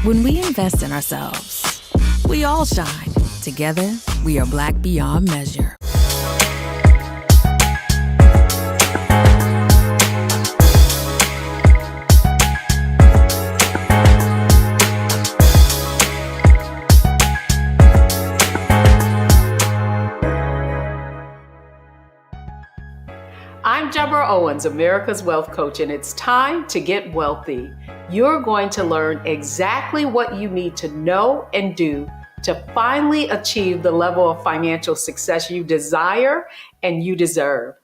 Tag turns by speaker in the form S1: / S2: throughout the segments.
S1: When we invest in ourselves, we all shine. together, we are Black beyond measure.
S2: I'm Deborah Owens, America's Wealth Coach, and it's time to get wealthy. You're going to learn exactly what you need to know and do to finally achieve the level of financial success you desire and you deserve.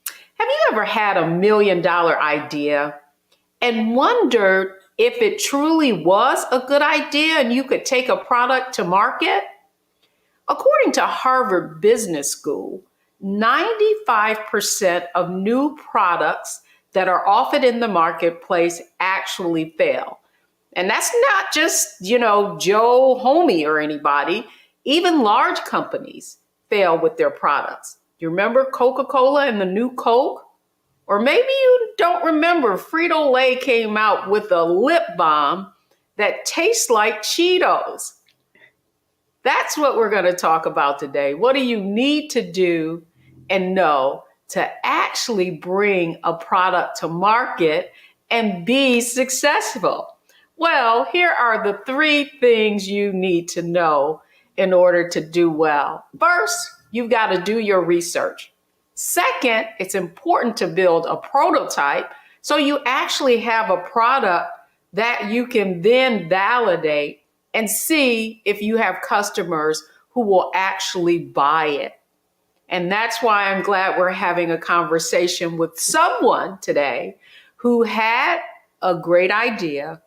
S2: Have you ever had $1 million idea and wondered if it truly was a good idea and you could take a product to market? According to Harvard Business School, 95% of new products that are offered in the marketplace actually fail. And that's not just, Joe Homey or anybody. Even large companies fail with their products. You remember Coca-Cola and the new Coke? Or maybe you don't remember Frito-Lay came out with a lip balm that tastes like Cheetos. That's what we're going to talk about today. What do you need to do and know to actually bring a product to market and be successful? Well, here are the 3 things you need to know in order to do well. First, you've got to do your research. Second, it's important to build a prototype so you actually have a product that you can then validate and see if you have customers who will actually buy it. And that's why I'm glad we're having a conversation with someone today who had a great idea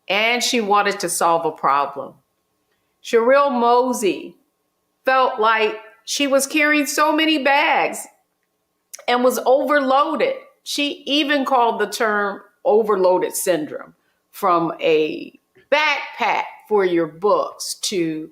S2: and she wanted to solve a problem. Sherrill Mosse felt like she was carrying so many bags and was overloaded. She even called the term overloaded syndrome, from a backpack for your books to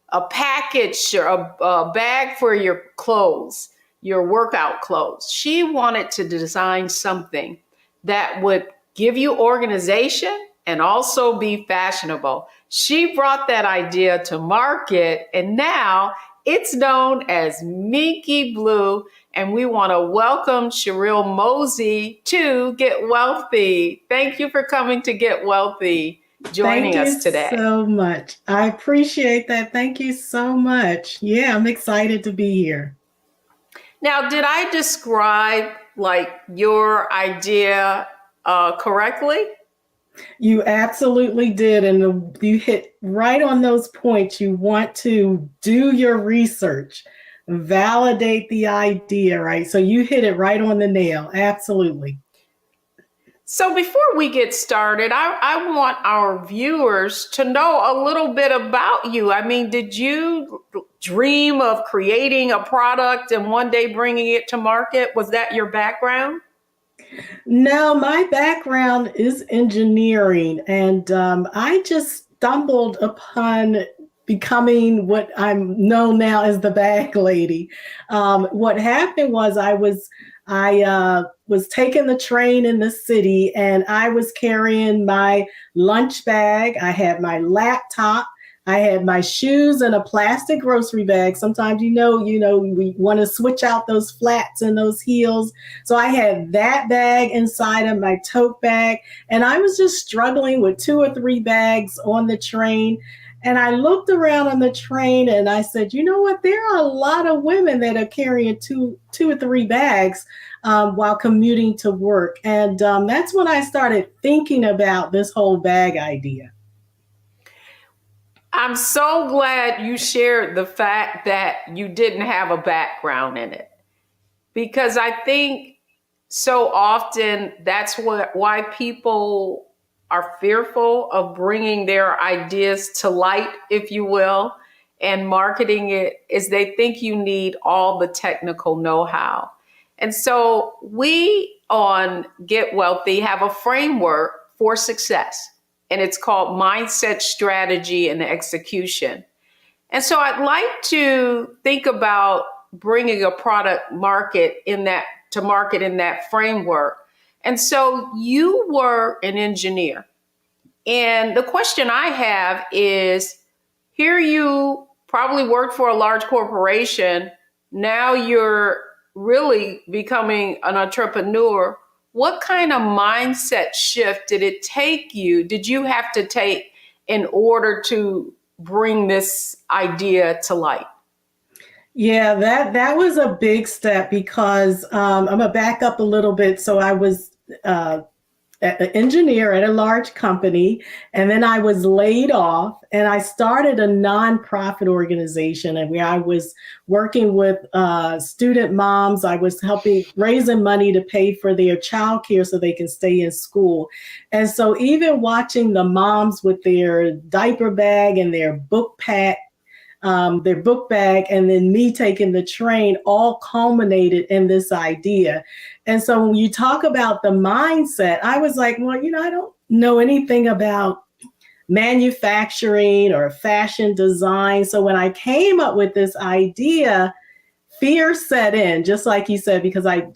S2: a package or a bag for your clothes, your workout clothes. She wanted to design something that would give you organization and also be fashionable. She brought that idea to market, and now it's known as Minky Blue. And we want to welcome Sherrill Mosse to Get Wealthy. Thank you for coming to Get Wealthy, joining us today.
S3: Thank you so much. I appreciate that. Thank you so much. Yeah, I'm excited to be here.
S2: Now, did I describe your idea correctly?
S3: You absolutely did. And you hit right on those points. You want to do your research, validate the idea, right? So you hit it right on the nail. Absolutely.
S2: So before we get started, I want our viewers to know a little bit about you. I mean, did you dream of creating a product and one day bringing it to market? Was that your background?
S3: No, my background is engineering, and I just stumbled upon becoming what I'm known now as the bag lady. What happened was I was taking the train in the city, and I was carrying my lunch bag. I had my laptop. I had my shoes in a plastic grocery bag. Sometimes, we want to switch out those flats and those heels. So I had that bag inside of my tote bag, and I was just struggling with 2 or 3 bags on the train. And I looked around on the train and I said, you know what? There are a lot of women that are carrying two or 3 bags while commuting to work. And that's when I started thinking about this whole bag idea.
S2: I'm so glad you shared the fact that you didn't have a background in it, because I think so often that's why people are fearful of bringing their ideas to light, if you will, and marketing it, is they think you need all the technical know-how. And so we on Get Wealthy have a framework for success, and it's called Mindset, Strategy, and Execution. And so I'd like to think about bringing a product to market in that framework. And so you were an engineer. And the question I have is, here you probably worked for a large corporation. Now you're really becoming an entrepreneur. What kind of mindset shift did it take you? Did you have to take in order to bring this idea to light?
S3: Yeah, that was a big step because I'm gonna back up a little bit. So I was an engineer at a large company, and then I was laid off, and I started a nonprofit organization, and where I was working with student moms. I was helping raising money to pay for their childcare so they can stay in school. And so even watching the moms with their diaper bag and their book bag, and then me taking the train all culminated in this idea. And so when you talk about the mindset, I was like, well, I don't know anything about manufacturing or fashion design. So when I came up with this idea, fear set in, just like you said, because I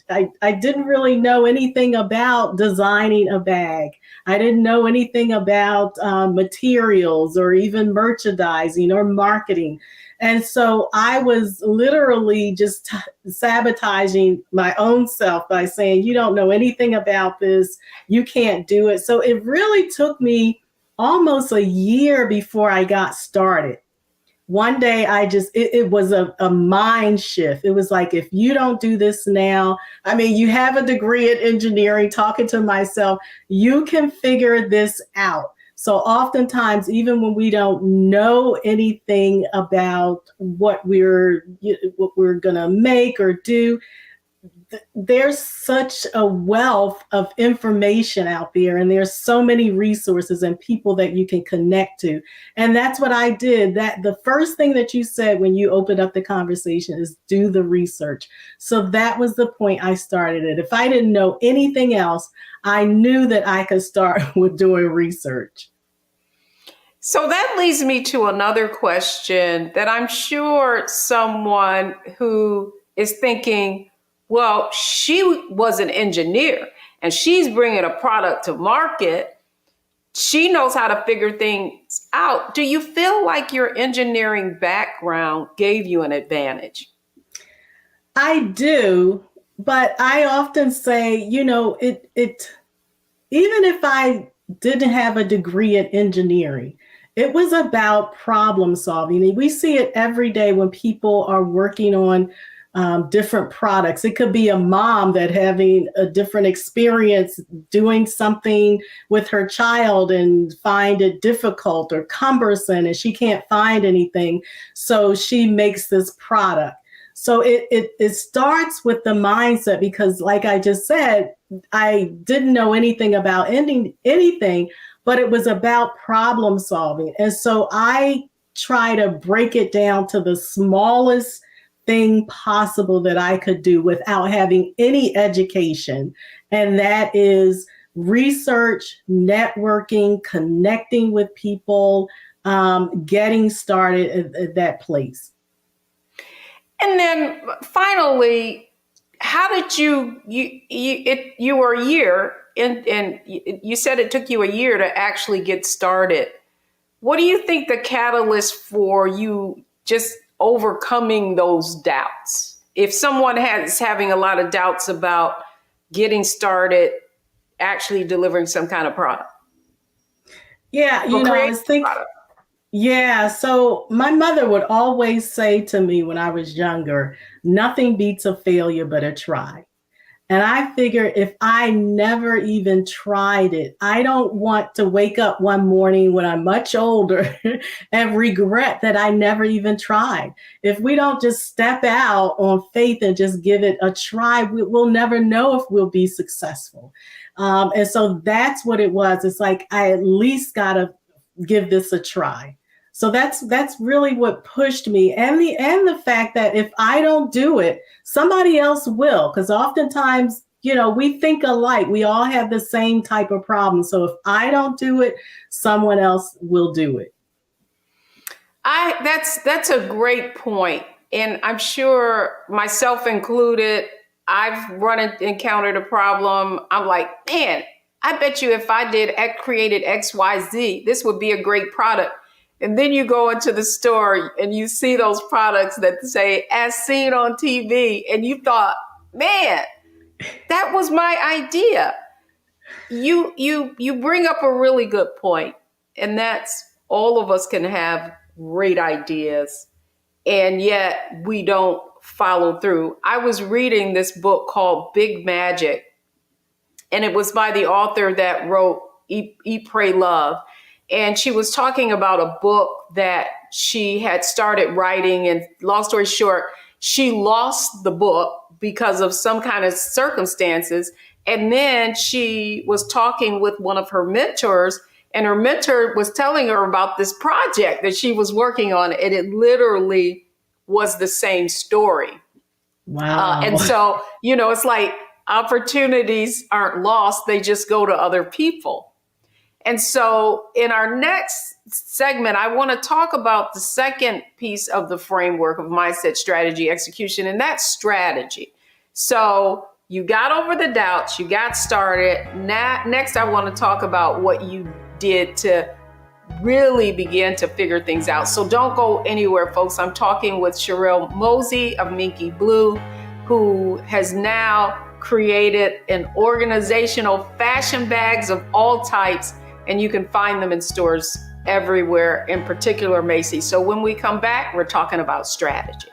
S3: didn't really know anything about designing a bag. I didn't know anything about materials or even merchandising or marketing. And so I was literally just sabotaging my own self by saying, you don't know anything about this. You can't do it. So it really took me almost a year before I got started. One day it was a mind shift. It was like, if you don't do this now, I mean, you have a degree in engineering, talking to myself, you can figure this out. So oftentimes, even when we don't know anything about what we're going to make or do, there's such a wealth of information out there, and there's so many resources and people that you can connect to. And that's what I did. That the first thing that you said when you opened up the conversation is do the research. So that was the point I started it. If I didn't know anything else, I knew that I could start with doing research.
S2: So that leads me to another question that I'm sure someone who is thinking, well, she was an engineer and she's bringing a product to market. She knows how to figure things out. Do you feel like your engineering background gave you an advantage?
S3: I do, but I often say, it even if I didn't have a degree in engineering, it was about problem solving. We see it every day when people are working on different products. It could be a mom that having a different experience doing something with her child and find it difficult or cumbersome, and she can't find anything. So she makes this product. So it starts with the mindset, because like I just said, I didn't know anything about anything, but it was about problem solving. And so I try to break it down to the smallest thing possible that I could do without having any education. And that is research, networking, connecting with people, getting started at that place.
S2: And then finally, how did you were a year and you said it took you a year to actually get started. What do you think the catalyst for you just overcoming those doubts? If someone is having a lot of doubts about getting started, actually delivering some kind of product.
S3: Yeah, I was thinking, yeah, so my mother would always say to me when I was younger, nothing beats a failure but a try. And I figure if I never even tried it, I don't want to wake up one morning when I'm much older and regret that I never even tried. If we don't just step out on faith and just give it a try, we'll never know if we'll be successful. And so that's what it was. It's like, I at least got to give this a try. So that's really what pushed me, and the fact that if I don't do it, somebody else will. Because oftentimes, we think alike. We all have the same type of problem. So if I don't do it, someone else will do it.
S2: That's a great point, and I'm sure myself included, I've encountered a problem. I'm like, man, I bet you if I created XYZ, this would be a great product. And then you go into the store and you see those products that say, as seen on TV. And you thought, man, that was my idea. You bring up a really good point. And that's all of us can have great ideas. And yet we don't follow through. I was reading this book called Big Magic. And it was by the author that wrote Eat, Pray, Love. And she was talking about a book that she had started writing. And long story short, she lost the book because of some kind of circumstances. And then she was talking with one of her mentors, and her mentor was telling her about this project that she was working on. And it literally was the same story.
S3: Wow.
S2: And so, it's like opportunities aren't lost. They just go to other people. And so in our next segment, I want to talk about the second piece of the framework of mindset, strategy, execution, and that's strategy. So you got over the doubts, you got started. Next, I want to talk about what you did to really begin to figure things out. So don't go anywhere, folks. I'm talking with Sherrill Mosse of Minky Blue, who has now created an organizational fashion bags of all types. And you can find them in stores everywhere, in particular Macy's. So when we come back, we're talking about strategy.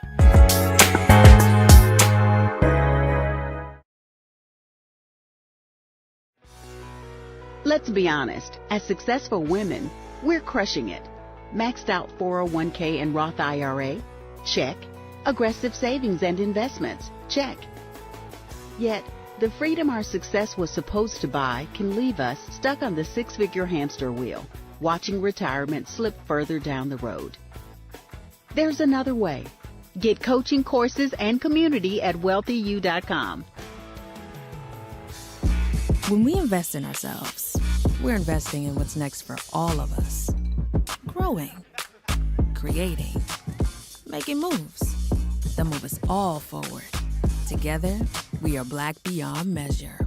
S4: Let's be honest, as successful women, we're crushing it. Maxed out 401k and Roth IRA? Check. Aggressive savings and investments? Check. Yet, the freedom our success was supposed to buy can leave us stuck on the six-figure hamster wheel, watching retirement slip further down the road. There's another way. Get coaching courses and community at wealthyu.com.
S1: When we invest in ourselves, we're investing in what's next for all of us. Growing, creating, making moves that move us all forward. Together, we are Black beyond measure.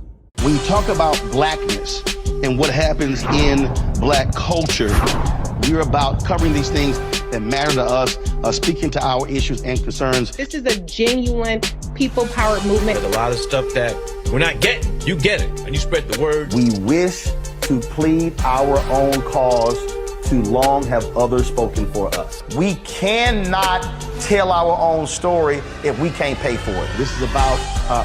S5: When you talk about blackness and what happens in Black culture, we're about covering these things that matter to us, speaking to our issues and concerns.
S6: This is a genuine people-powered movement.
S7: There's a lot of stuff that we're not getting. You get it, and you spread the word.
S8: We wish to plead our own cause. Too long have others spoken for us. We cannot tell our own story if we can't pay for it.
S5: This is about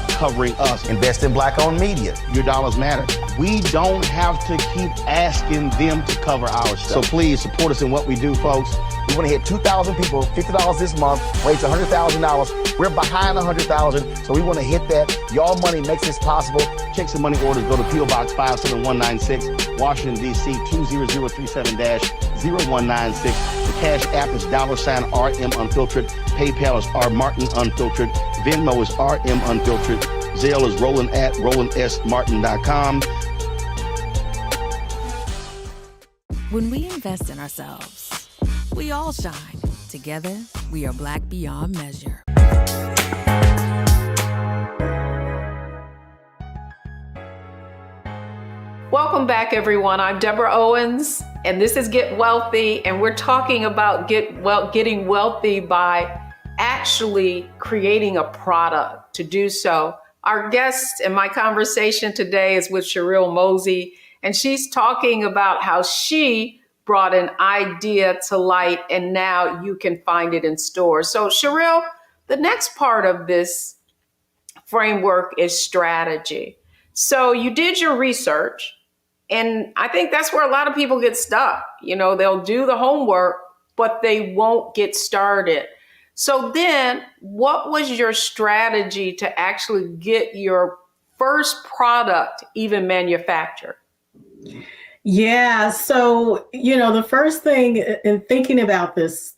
S5: covering us.
S8: Invest in Black-owned media.
S5: Your dollars matter. We don't have to keep asking them to cover our stuff. So please support us in what we do, folks.
S8: We want to hit 2,000 people, $50 this month, raise $100,000. We're behind 100,000, so we want to hit that. Y'all money makes this possible.
S5: Checks and money orders go to P.O. Box 57196, Washington, D.C. 20037-0196. The Cash App is $RM Unfiltered. PayPal is R Martin Unfiltered. Venmo is RM Unfiltered. Zelle is Roland at RolandSMartin.com.
S1: When we invest in ourselves, we all shine. Together, we are Black beyond measure.
S2: Welcome back, everyone. I'm Deborah Owens, and this is Get Wealthy, and we're talking about getting wealthy by actually creating a product to do so. Our guest in my conversation today is with Sherrill Mosse, and she's talking about how she brought an idea to light, and now you can find it in stores. So, Sherrill, the next part of this framework is strategy. So you did your research, and I think that's where a lot of people get stuck. They'll do the homework, but they won't get started. So then what was your strategy to actually get your first product even manufactured?
S3: Yeah. So, the first thing in thinking about this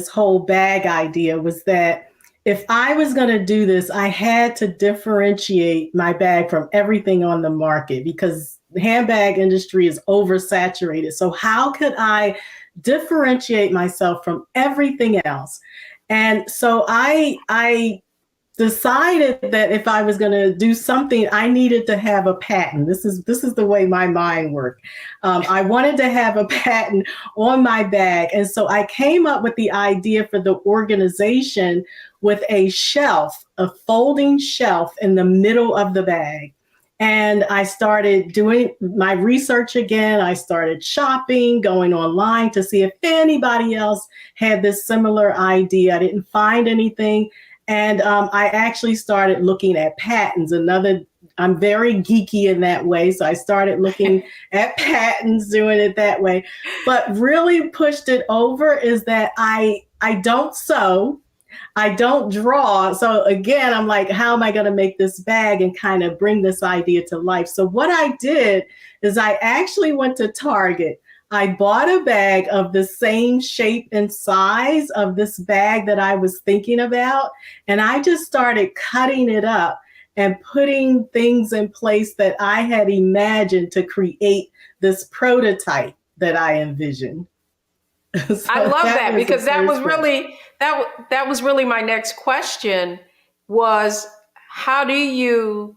S3: whole bag idea was that if I was going to do this, I had to differentiate my bag from everything on the market because the handbag industry is oversaturated. So how could I differentiate myself from everything else? And so I decided that if I was going to do something, I needed to have a patent. This is the way my mind worked. I wanted to have a patent on my bag, and so I came up with the idea for the organization with a shelf, a folding shelf in the middle of the bag. And I started doing my research again. I started shopping, going online to see if anybody else had this similar idea. I didn't find anything. And I actually started looking at patents. I'm very geeky in that way. So I started looking at patents, doing it that way. But really pushed it over is that I don't sew. I don't draw. So again, I'm like, how am I going to make this bag and kind of bring this idea to life? So what I did is I actually went to Target. I bought a bag of the same shape and size of this bag that I was thinking about. And I just started cutting it up and putting things in place that I had imagined to create this prototype that I envisioned. So
S2: I love that because that was really my next question was, how do you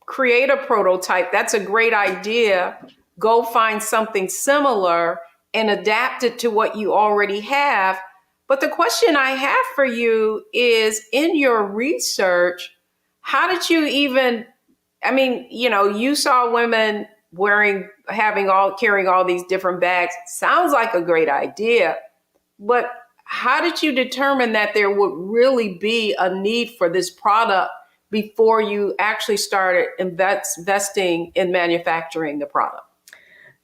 S2: create a prototype? That's a great idea. Go find something similar and adapt it to what you already have. But the question I have for you is, in your research, how did you even, you saw women carrying all these different bags. Sounds like a great idea, but how did you determine that there would really be a need for this product before you actually started investing in manufacturing the product?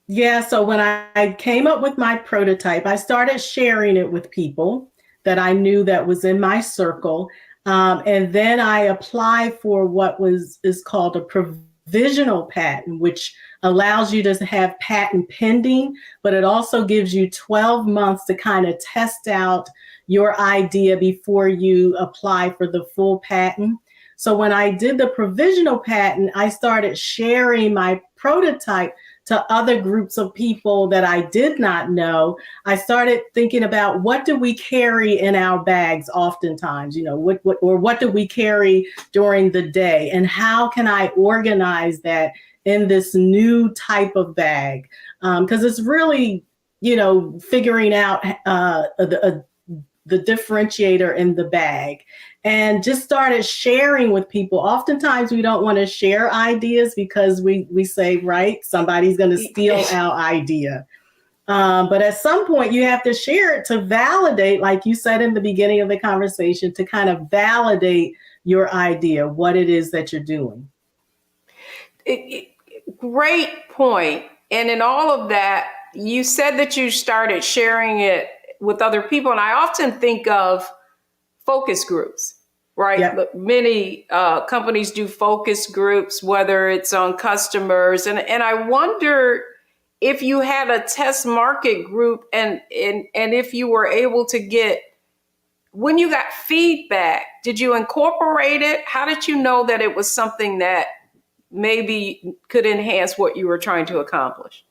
S3: Yeah, so when I came up with my prototype, I started sharing it with people that I knew that was in my circle. And then I applied for what is called a provisional patent, which allows you to have patent pending, but it also gives you 12 months to kind of test out your idea before you apply for the full patent. So when I did the provisional patent, I started sharing my prototype to other groups of people that I did not know. I started thinking about, what do we carry in our bags oftentimes, what do we carry during the day, and how can I organize that in this new type of bag? Because it's really, figuring out the differentiator in the bag. And just started sharing with people. Oftentimes we don't want to share ideas because we say, right, somebody's going to steal our idea. But at some point you have to share it to validate, like you said in the beginning of the conversation, to kind of validate your idea, what it is that you're doing.
S2: Great point. And in all of that, you said that you started sharing it with other people. And I often think of focus groups, right? Yep. Many companies do focus groups, whether it's on customers. And I wonder if you had a test market group and if you were able to get, when you got feedback, did you incorporate it? How did you know that it was something that maybe could enhance what you were trying to accomplish?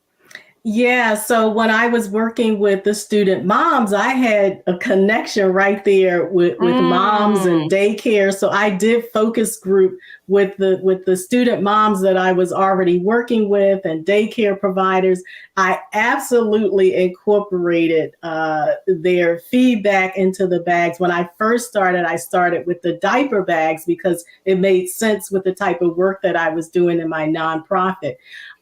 S3: Yeah, so when I was working with the student moms, I had a connection right there with moms and daycare. So I did focus group with the student moms that I was already working with and daycare providers. I absolutely incorporated their feedback into the bags. When I first started, I started with the diaper bags because it made sense with the type of work that I was doing in my nonprofit.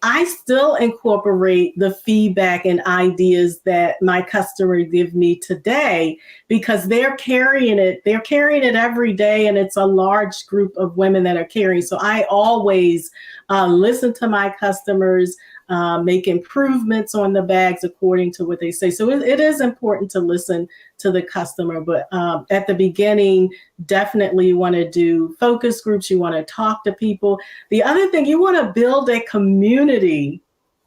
S3: I still incorporate the feedback and ideas that my customers give me today because they're carrying it every day, and it's a large group of women that are carrying. So I always listen to my customers, make improvements on the bags according to what they say. So it is important to listen to the customer, but at the beginning, definitely you want to do focus groups. You want to talk to people. The other thing, you want to build a community,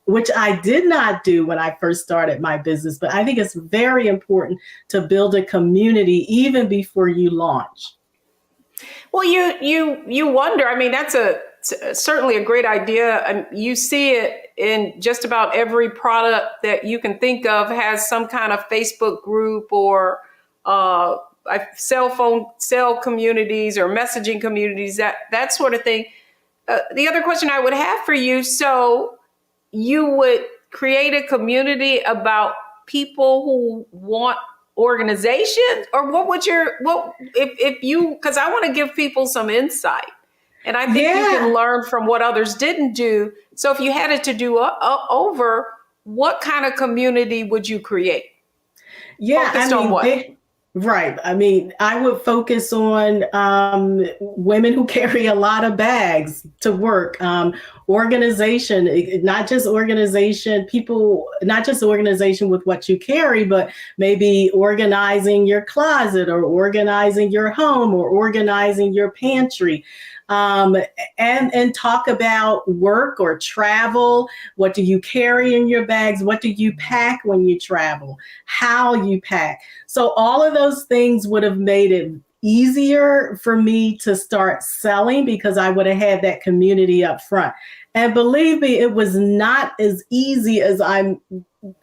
S3: which I did not do when I first started my business, but I think it's very important to build a community even before you launch.
S2: Well, you wonder, I mean, that's certainly a great idea. You see it in just about every product that you can think of has some kind of Facebook group or cell communities or messaging communities, that sort of thing. The other question I would have for you, so you would create a community about people who want organization, or if you, because I want to give people some insight, and I think you can learn from what others didn't do. So if you had it to do over, what kind of community would you create? Focused on what?
S3: Right. I mean, I would focus on women who carry a lot of bags to work, organization, not just organization, people, not just organization with what you carry, but maybe organizing your closet or organizing your home or organizing your pantry. And talk about work or travel. What do you carry in your bags? What do you pack when you travel? How you pack? So all of those things would have made it easier for me to start selling because I would have had that community up front. And believe me, it was not as easy as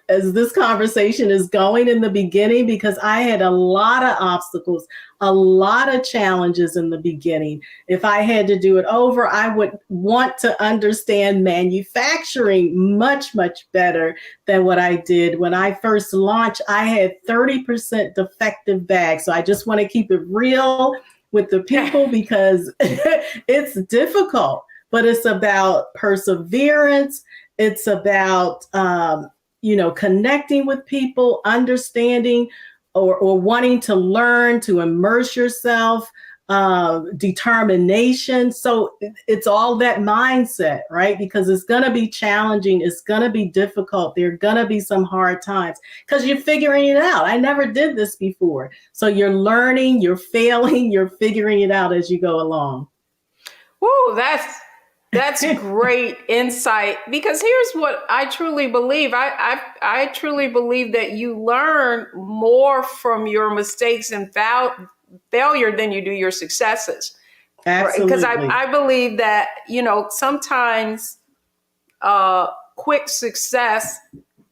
S3: this conversation is going in the beginning, because I had a lot of obstacles, a lot of challenges in the beginning. If I had to do it over, I would want to understand manufacturing much, much better than what I did. When I first launched, I had 30% defective bags. So I just want to keep it real with the people because it's difficult, but it's about perseverance. It's about, connecting with people, understanding or wanting to learn, to immerse yourself, determination. So it's all that mindset, right? Because it's going to be challenging. It's going to be difficult. There are going to be some hard times because you're figuring it out. I never did this before. So you're learning, you're failing, you're figuring it out as you go along.
S2: Whoa, that's great insight, because here's what I truly believe. I truly believe that you learn more from your mistakes and failure than you do your successes.
S3: Absolutely.
S2: Because I believe that, sometimes quick success,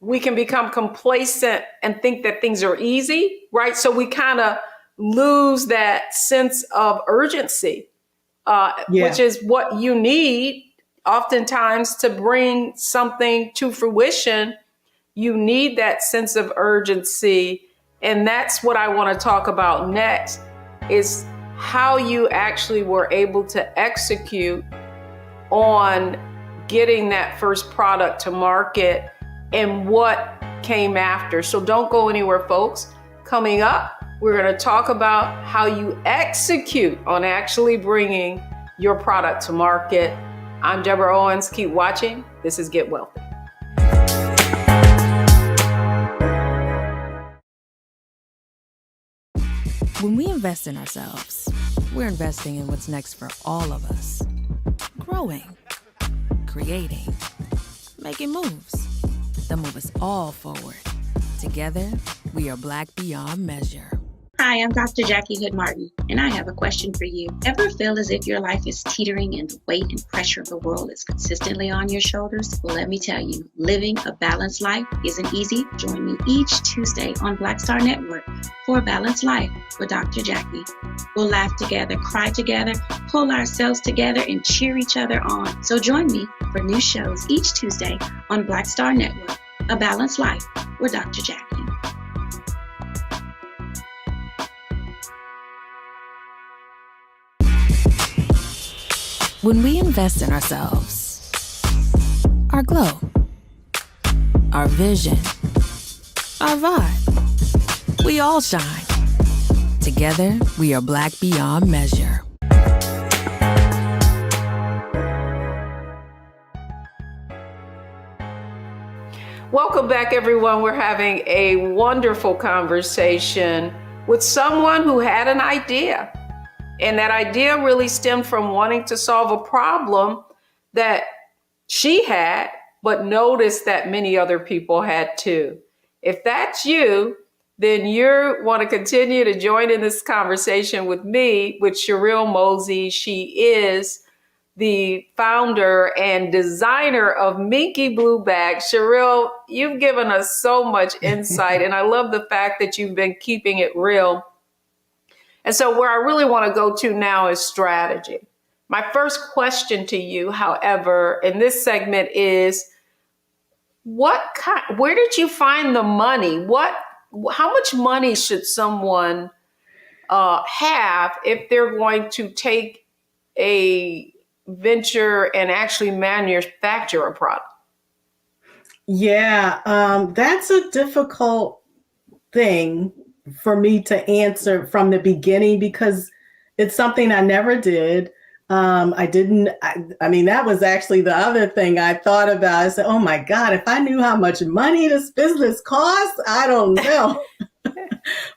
S2: we can become complacent and think that things are easy, right? So we kind of lose that sense of urgency. Which is what you need oftentimes to bring something to fruition. You need that sense of urgency. And that's what I want to talk about next, is how you actually were able to execute on getting that first product to market and what came after. So don't go anywhere, folks. Coming up, we're going to talk about how you execute on actually bringing your product to market. I'm Deborah Owens. Keep watching. This is Get Wealthy.
S1: When we invest in ourselves, we're investing in what's next for all of us. Growing, creating, making moves that move us all forward. Together, we are Black beyond measure.
S9: Hi, I'm Dr. Jackie Hood Martin, and I have a question for you. Ever feel as if your life is teetering and the weight and pressure of the world is consistently on your shoulders? Well, let me tell you, living a balanced life isn't easy. Join me each Tuesday on Black Star Network for A Balanced Life with Dr. Jackie. We'll laugh together, cry together, pull ourselves together, and cheer each other on. So join me for new shows each Tuesday on Black Star Network, A Balanced Life with Dr. Jackie.
S1: When we invest in ourselves, our glow, our vision, our vibe, we all shine. Together, we are Black beyond measure.
S2: Welcome back, everyone. We're having a wonderful conversation with someone who had an idea. And that idea really stemmed from wanting to solve a problem that she had, but noticed that many other people had too. If that's you, then you want to continue to join in this conversation with me, with Sherrill Mosse. She is the founder and designer of Minky Blue bags. Sherrill, you've given us so much insight, and I love the fact that you've been keeping it real. And so where I really want to go to now is strategy. My first question to you, however, in this segment is, where did you find the money? How much money should someone have if they're going to take a venture and actually manufacture a product?
S3: Yeah, that's a difficult thing for me to answer from the beginning because it's something I never did. I mean, that was actually the other thing I thought about. I said, oh my God, if I knew how much money this business costs, I don't know.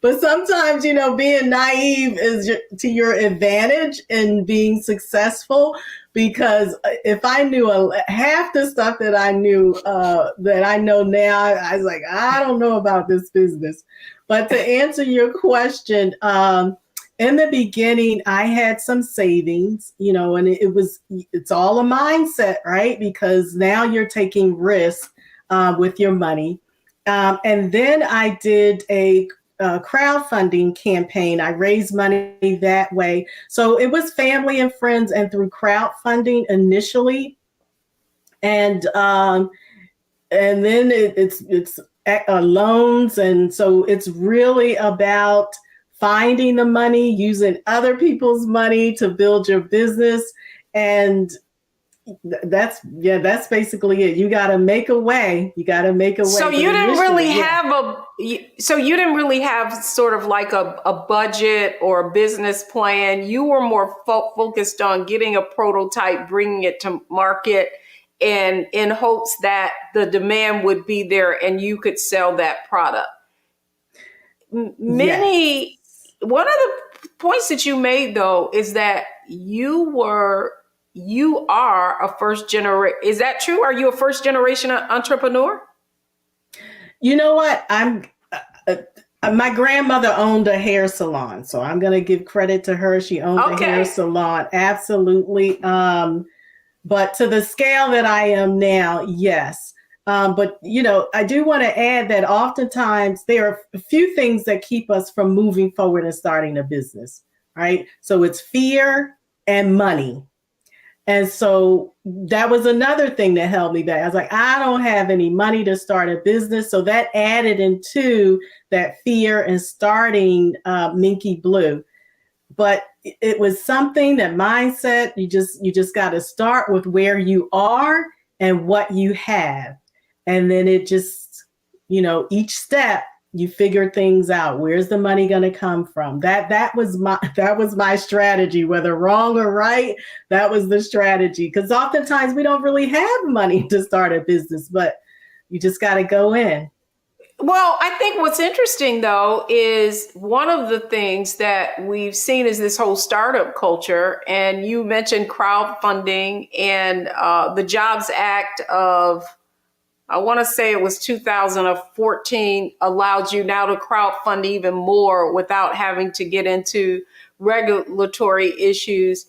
S3: But sometimes, being naive is to your advantage in being successful, because if I knew half the stuff that I knew, that I know now, I was like, I don't know about this business. But to answer your question, in the beginning, I had some savings, and it's all a mindset, right? Because now you're taking risks with your money. And then I did a crowdfunding campaign. I raised money that way. So it was family and friends and through crowdfunding initially. And then it's loans. And so it's really about finding the money, using other people's money to build your business. And that's basically it. You got to make a way.
S2: So you didn't really have sort of like a budget or a business plan. You were more focused on getting a prototype, bringing it to market, and in hopes that the demand would be there and you could sell that product.
S3: Yes.
S2: One of the points that you made, though, is that you are a first generation. Is that true? Are you a first generation entrepreneur?
S3: You know what? My grandmother owned a hair salon, so I'm going to give credit to her. She owned a hair salon. Absolutely. But to the scale that I am now, yes. But, I do want to add that oftentimes there are a few things that keep us from moving forward and starting a business, right? So it's fear and money. And so that was another thing that held me back. I was like, I don't have any money to start a business. So that added into that fear and starting Minky Blue. But it was something, that mindset, you just got to start with where you are and what you have. And then it just, each step you figure things out. Where's the money going to come from? That was my strategy, whether wrong or right. That was the strategy, because oftentimes we don't really have money to start a business, but you just got to go in.
S2: Well, I think what's interesting, though, is one of the things that we've seen is this whole startup culture. And you mentioned crowdfunding, and the Jobs Act of, I want to say it was 2014, allowed you now to crowdfund even more without having to get into regulatory issues.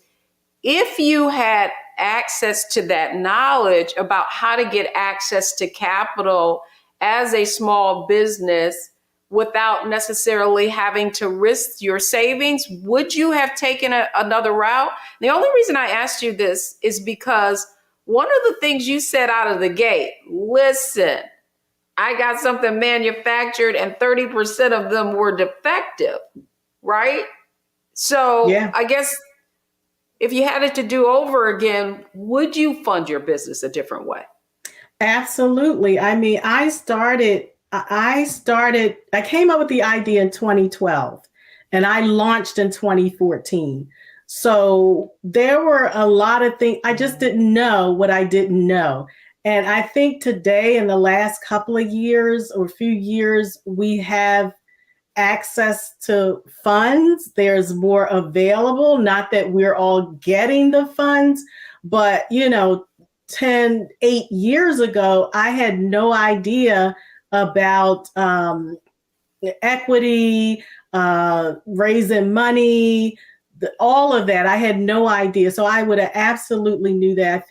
S2: If you had access to that knowledge about how to get access to capital as a small business without necessarily having to risk your savings, would you have taken another route? The only reason I asked you this is because one of the things you said out of the gate, listen, I got something manufactured and 30% of them were defective, right? So yeah. I guess if you had it to do over again, would you fund your business a different way?
S3: Absolutely. I mean, I came up with the idea in 2012 and I launched in 2014. So there were a lot of things. I just didn't know what I didn't know. And I think today, in the last couple of years or few years, we have access to funds. There's more available. Not that we're all getting the funds, but 8 years ago, I had no idea about equity, raising money, all of that. I had no idea. So I would have absolutely knew that.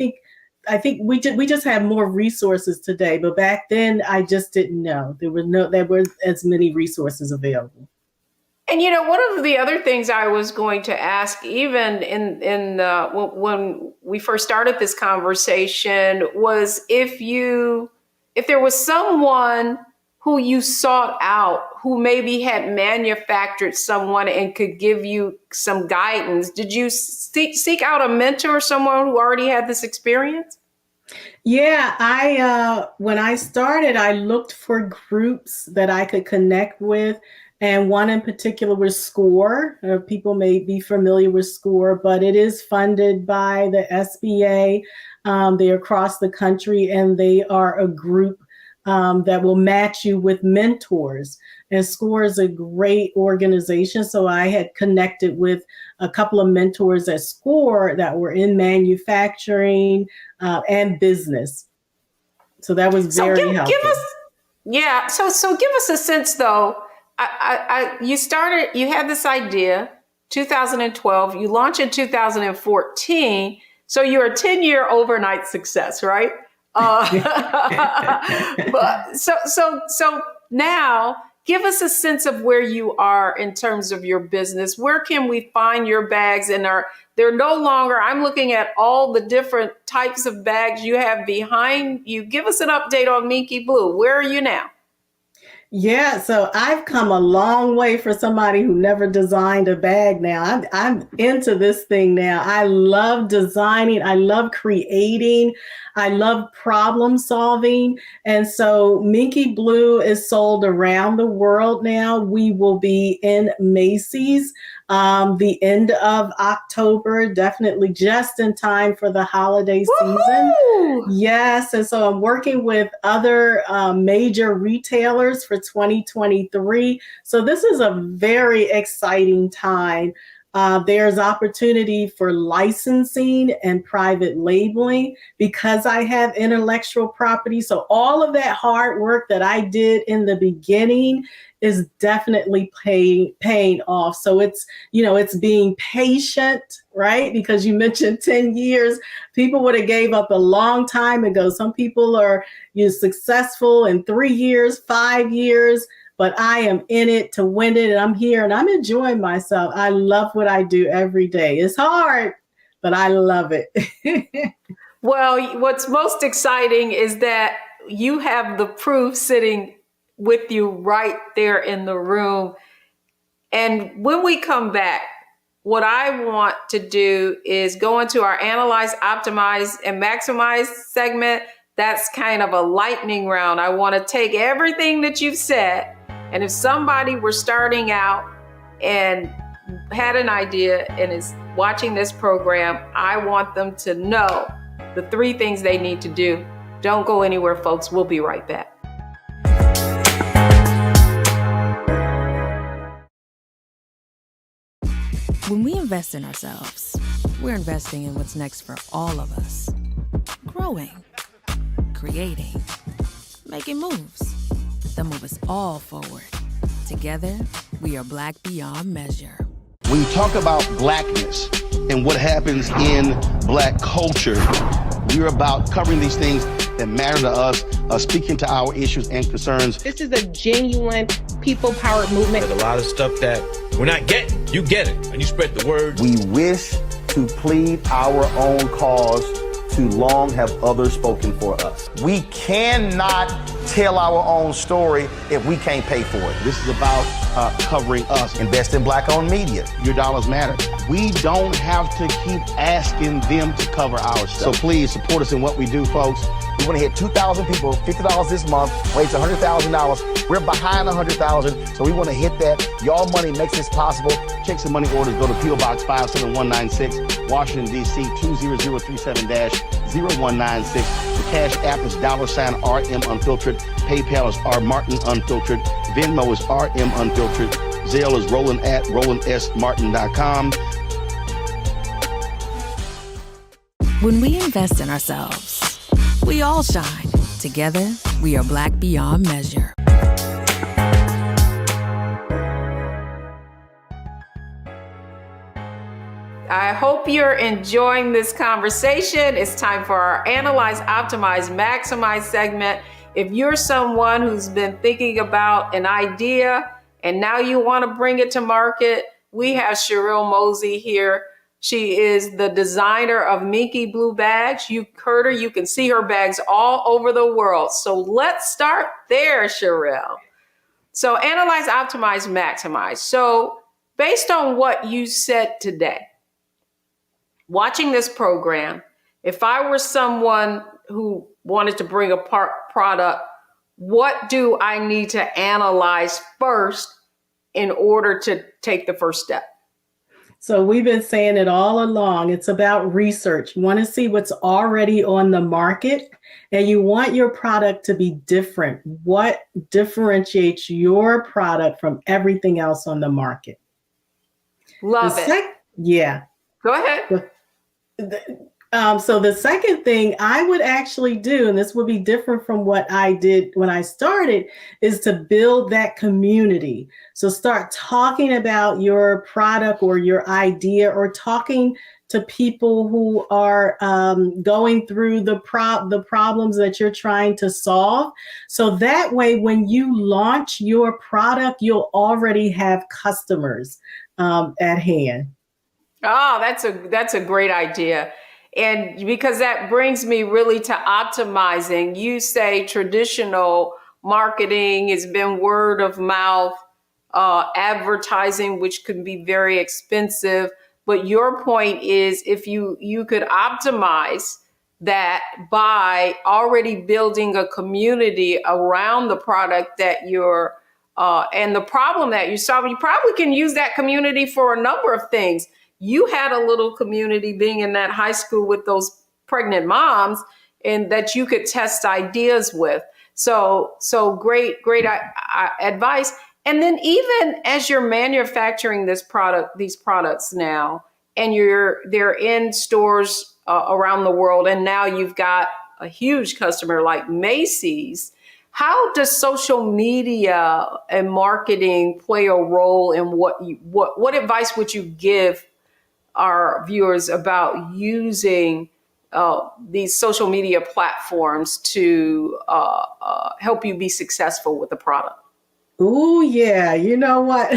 S3: I think we just have more resources today, but back then I just didn't know. There were as many resources available.
S2: And one of the other things I was going to ask, even when we first started this conversation, was if there was someone who you sought out, who maybe had manufactured someone and could give you some guidance. Did you seek out a mentor, someone who already had this experience?
S3: Yeah, when I started, I looked for groups that I could connect with. And one in particular was SCORE. People may be familiar with SCORE, but it is funded by the SBA. They're across the country, and they are a group that will match you with mentors. And SCORE is a great organization. So I had connected with a couple of mentors at SCORE that were in manufacturing and business. So that was very helpful.
S2: So give us a sense, though. You had this idea, 2012, you launched in 2014. So you're a 10-year overnight success, right? But so now give us a sense of where you are in terms of your business. Where can we find your bags? And they're no longer, I'm looking at all the different types of bags you have behind you. Give us an update on Minky Blue. Where are you now?
S3: Yeah, so I've come a long way for somebody who never designed a bag now. I'm into this thing now. I love designing. I love creating. I love problem solving. And so Minky Blue is sold around the world now. We will be in Macy's the end of October, definitely just in time for the holiday season. Yes. And so I'm working with other major retailers for 2023. So this is a very exciting time. There's opportunity for licensing and private labeling because I have intellectual property. So all of that hard work that I did in the beginning is definitely paying off. So it's being patient, right? Because you mentioned 10 years, people would have gave up a long time ago. Some people are successful in 3 years, 5 years. But I am in it to win it, and I'm here, and I'm enjoying myself. I love what I do every day. It's hard, but I love it.
S2: Well, what's most exciting is that you have the proof sitting with you right there in the room. And when we come back, what I want to do is go into our Analyze, Optimize, and Maximize segment. That's kind of a lightning round. I want to take everything that you've said, and if somebody were starting out and had an idea and is watching this program, I want them to know the 3 things they need to do. Don't go anywhere, folks. We'll be right back.
S1: When we invest in ourselves, we're investing in what's next for all of us. Growing, creating, making moves that move us all forward. Together, we are Black beyond measure.
S5: When you talk about blackness and what happens in Black culture, we're about covering these things that matter to us, speaking to our issues and concerns.
S6: This is a genuine people-powered movement.
S7: There's a lot of stuff that we're not getting. You get it, and you spread the word.
S8: We wish to plead our own cause to long have others spoken for us. We cannot tell our own story if we can't pay for it.
S5: This is about covering us.
S8: Invest in Black-owned media.
S5: Your dollars matter. We don't have to keep asking them to cover our stuff. So please support us in what we do, folks.
S8: We want to hit 2,000 people, $50 this month, raise $100,000. We're behind 100,000, so we want to hit that. Y'all money makes this possible.
S5: Checks and money orders go to P.O. Box 57196, Washington, D.C. 20037-0196. The Cash App is $RM Unfiltered. PayPal is R Martin Unfiltered. Venmo is RM Unfiltered. Zelle is RolandSMartin.com.
S1: When we invest in ourselves, we all shine. Together, we are Black beyond measure.
S2: I hope you're enjoying this conversation. It's time for our Analyze, Optimize, Maximize segment. If you're someone who's been thinking about an idea and now you want to bring it to market. We have Sherrill Mosse here. She is the designer of Minky Blue bags. You heard her. You can see her bags all over the world. So let's start there, Sherrill. So analyze, optimize, maximize. So based on what you said today, watching this program, if I were someone who wanted to bring a product, what do I need to analyze first in order to take the first step?
S3: So we've been saying it all along. It's about research. You want to see what's already on the market, and you want your product to be different. What differentiates your product from everything else on the market?
S2: Love it.
S3: Yeah.
S2: Go ahead.
S3: So the second thing I would actually do, and this would be different from what I did when I started, is to build that community. So start talking about your product or your idea, or talking to people who are going through the problems that you're trying to solve. So that way, when you launch your product, you'll already have customers at hand.
S2: Oh, that's a great idea. And because that brings me really to optimizing. You say traditional marketing has been word of mouth, advertising, which could be very expensive. But your point is, if you could optimize that by already building a community around the product that you're and the problem that you solve, you probably can use that community for a number of things. You had a little community being in that high school with those pregnant moms, and that you could test ideas with. So great advice. And then even as you're manufacturing these products now, and they're in stores around the world, and now you've got a huge customer like Macy's. How does social media and marketing play a role in what advice would you give our viewers about using these social media platforms to help you be successful with the product?
S3: Oh, yeah. You know what?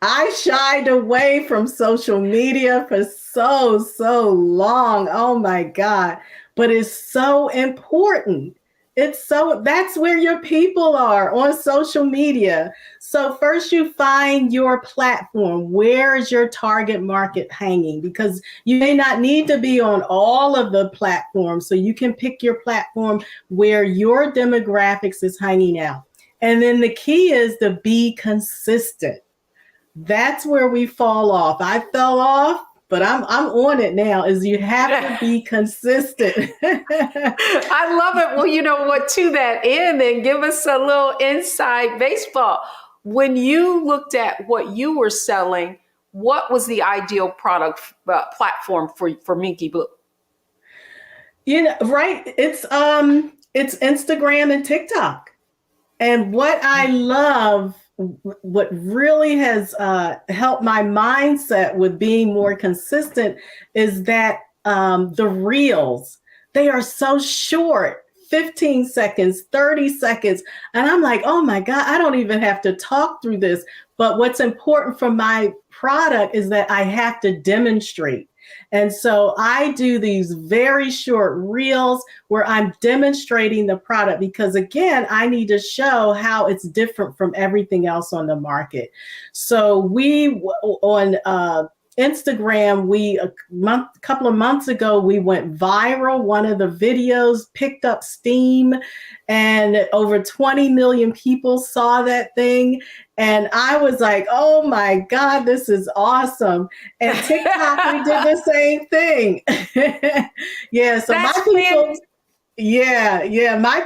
S3: I shied away from social media for so long. Oh, my God. But it's so important. That's where your people are, on social media. So first you find your platform. Where is your target market hanging? Because you may not need to be on all of the platforms. So you can pick your platform where your demographics is hanging out. And then the key is to be consistent. That's where we fall off. I fell off, but I'm on it now, is you have to be consistent.
S2: I love it. Well, you know what, to that end, and give us a little inside baseball. When you looked at what you were selling, what was the ideal product platform for Minky Blue?
S3: You know, right? It's Instagram and TikTok. And what I love, what really has helped my mindset with being more consistent, is that the reels, they are so short, 15 seconds, 30 seconds. And I'm like, oh my God, I don't even have to talk through this. But what's important for my product is that I have to demonstrate. And so I do these very short reels where I'm demonstrating the product, because again, I need to show how it's different from everything else on the market. So we on Instagram, a couple of months ago, we went viral. One of the videos picked up steam, and over 20 million people saw that thing. And I was like, oh my God, this is awesome. And TikTok, we did the same thing. Yeah, so my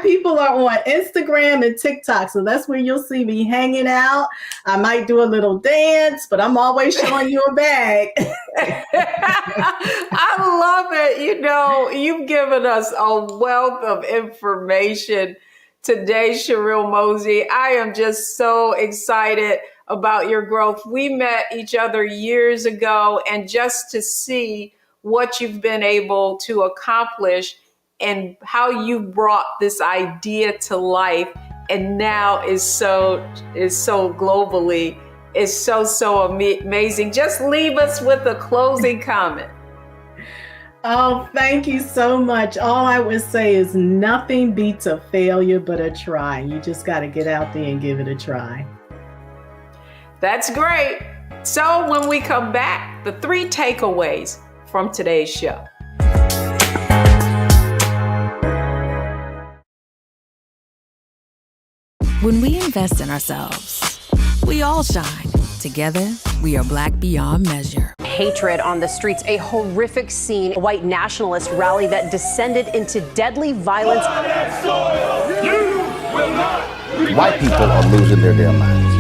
S3: people are on Instagram and TikTok. So that's where you'll see me hanging out. I might do a little dance, but I'm always showing you a bag.
S2: I love it. You know, you've given us a wealth of information today, Sherrill Mosse. I am just so excited about your growth. We met each other years ago, and just to see what you've been able to accomplish and how you brought this idea to life and now is so globally. It's so amazing. Just leave us with a closing comment.
S3: Oh, thank you so much. All I would say is nothing beats a failure but a try. You just got to get out there and give it a try.
S2: That's great. So when we come back, the 3 takeaways from today's show.
S1: When we invest in ourselves, we all shine. Together, we are Black beyond measure.
S10: Hatred on the streets, a horrific scene, a white nationalist rally that descended into deadly violence.
S8: White people are losing their damn minds.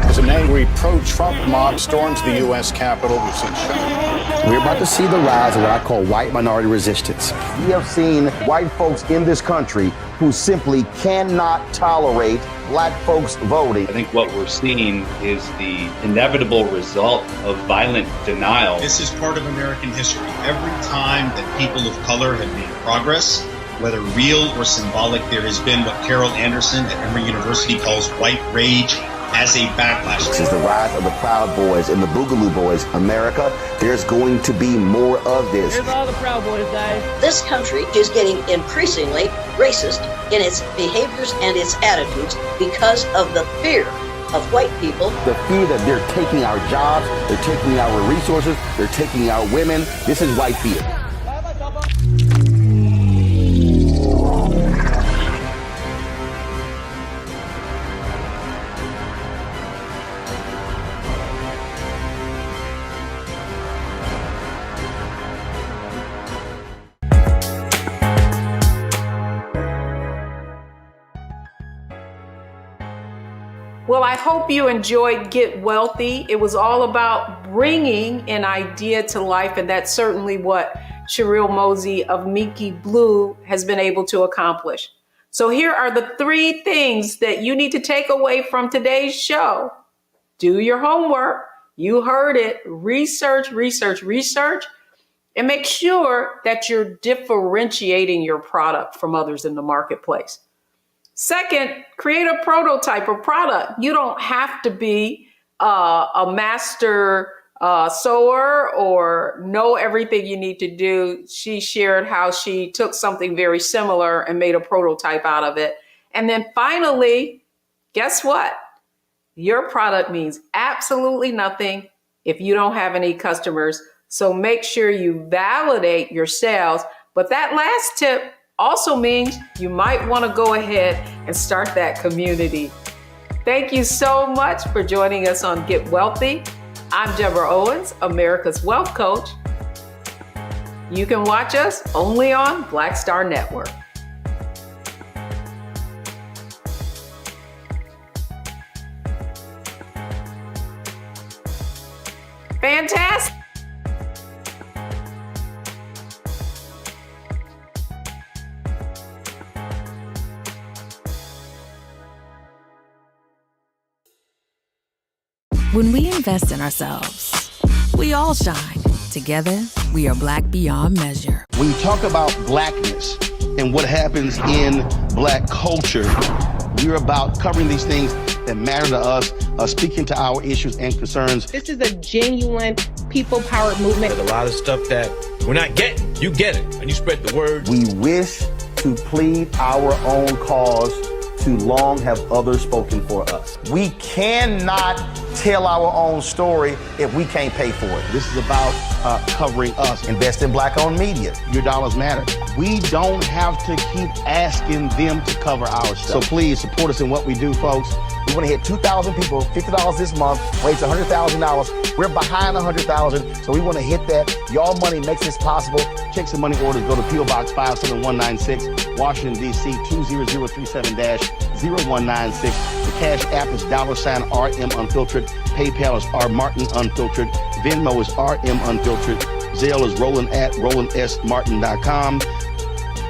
S11: As an angry pro-Trump mob storms the U.S. Capitol, we've seen shootings.
S8: We're about to see the rise of what I call white minority resistance. We have seen white folks in this country who simply cannot tolerate black folks voting.
S12: I think what we're seeing is the inevitable result of violent denial.
S13: This is part of American history. Every time that people of color have made progress, whether real or symbolic, there has been what Carol Anderson at Emory University calls white rage as a backlash.
S8: This is the rise of the Proud Boys and the Boogaloo Boys. America, there's going to be more of this.
S14: Here's all the Proud Boys, guys.
S15: This country is getting increasingly racist in its behaviors and its attitudes because of the fear of white people.
S8: The fear that they're taking our jobs, they're taking our resources, they're taking our women. This is white fear.
S2: Well, I hope you enjoyed Get Wealthy. It was all about bringing an idea to life, and that's certainly what Sherrill Mosse of Minky Blue has been able to accomplish. So here are the 3 things that you need to take away from today's show. Do your homework. You heard it. Research, and make sure that you're differentiating your product from others in the marketplace. Second, create a prototype or product. You don't have to be a master sewer or know everything you need to do. She shared how she took something very similar and made a prototype out of it. And then finally, guess what? Your product means absolutely nothing if you don't have any customers. So make sure you validate your sales. But that last tip also means you might want to go ahead and start that community. Thank you so much for joining us on Get Wealthy. I'm Deborah Owens, America's Wealth Coach. You can watch us only on Black Star Network. Fantastic.
S1: When we invest in ourselves, we all shine. Together, we are Black beyond measure.
S5: When you talk about blackness and what happens in black culture, we're about covering these things that matter to us, speaking to our issues and concerns.
S6: This is a genuine people-powered movement.
S7: There's a lot of stuff that we're not getting. You get it, and you spread the word.
S8: We wish to plead our own cause. Too long have others spoken for us. We cannot tell our own story if we can't pay for it.
S5: This is about covering us.
S8: Invest in black-owned media.
S5: Your dollars matter. We don't have to keep asking them to cover our stuff. So please support us in what we do, folks.
S8: We want to hit 2,000 people, $50 this month, raise $100,000. We're behind 100,000, so we want to hit that. Y'all money makes this possible.
S5: Checks and money orders go to P.O. Box 57196, Washington, D.C. 20037-0196. The Cash App is $RM Unfiltered. PayPal is R Martin Unfiltered. Venmo is RM Unfiltered. Zelle is rolling@RolandSMartin.com.